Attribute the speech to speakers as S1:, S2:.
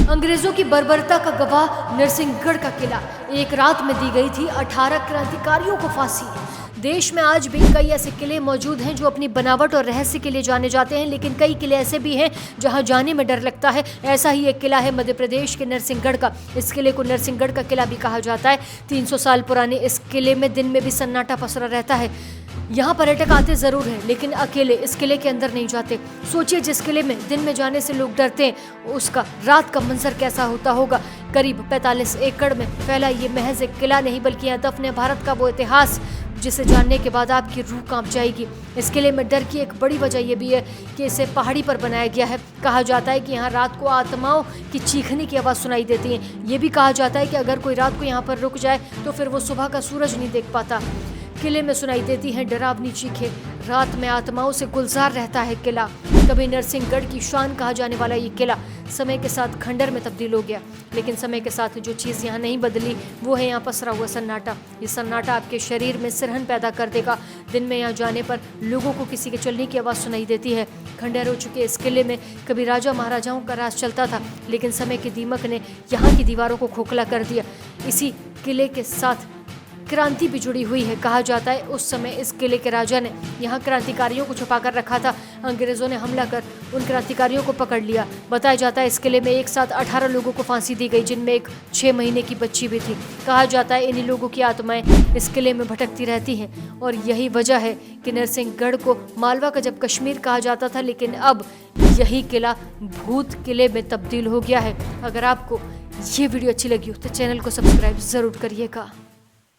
S1: अंग्रेजों की बर्बरता का गवाह नरसिंहगढ़ का किला। एक रात में दी गई थी 18 क्रांतिकारियों को फांसी। देश में आज भी कई ऐसे किले मौजूद हैं जो अपनी बनावट और रहस्य के लिए जाने जाते हैं, लेकिन कई किले ऐसे भी हैं जहां जाने में डर लगता है। ऐसा ही एक किला है मध्य प्रदेश के नरसिंहगढ़ का। इस किले को नरसिंहगढ़ का किला भी कहा जाता है। 300 साल पुराने इस किले में दिन में भी सन्नाटा पसरा रहता है। यहाँ पर्यटक आते जरूर हैं, लेकिन अकेले इस किले के अंदर नहीं जाते। सोचिए, जिस किले में दिन में जाने से लोग डरते हैं, उसका रात का मंजर कैसा होता होगा। करीब 45 एकड़ में फैला ये महज एक किला नहीं, बल्कि यहाँ दफन है भारत का वो इतिहास जिसे जानने के बाद आपकी रूह कांप जाएगी। इस किले में डर की एक बड़ी वजह यह भी है कि इसे पहाड़ी पर बनाया गया है। कहा जाता है कि यहाँ रात को आत्माओं की चीखने की आवाज़ सुनाई देती है। ये भी कहा जाता है कि अगर कोई रात को यहाँ पर रुक जाए तो फिर वो सुबह का सूरज नहीं देख पाता। किले में सुनाई देती हैं डरावनी चीखें। रात में आत्माओं से गुलजार रहता है किला। कभी नरसिंहगढ़ की शान कहा जाने वाला ये किला समय के साथ खंडर में तब्दील हो गया, लेकिन समय के साथ जो चीज़ यहाँ नहीं बदली वो है यहाँ पसरा हुआ सन्नाटा। ये सन्नाटा आपके शरीर में सिरहन पैदा कर देगा। दिन में यहाँ जाने पर लोगों को किसी के चलने की आवाज़ सुनाई देती है। खंडर हो चुके इस किले में कभी राजा महाराजाओं का राज चलता था, लेकिन समय की दीमक ने यहाँ की दीवारों को खोखला कर दिया। इसी किले के साथ क्रांति भी जुड़ी हुई है। कहा जाता है उस समय इस किले के राजा ने यहाँ क्रांतिकारियों को छुपा कर रखा था। अंग्रेजों ने हमला कर उन क्रांतिकारियों को पकड़ लिया। बताया जाता है इस किले में एक साथ 18 लोगों को फांसी दी गई, जिनमें एक 6 महीने की बच्ची भी थी। कहा जाता है इन्हीं लोगों की आत्माएं इस किले में भटकती रहती हैं, और यही वजह है कि नरसिंहगढ़ को मालवा का जब कश्मीर कहा जाता था, लेकिन अब यही किला भूत किले में तब्दील हो गया है। अगर आपको ये वीडियो अच्छी लगी हो तो चैनल को सब्सक्राइब ज़रूर करिएगा।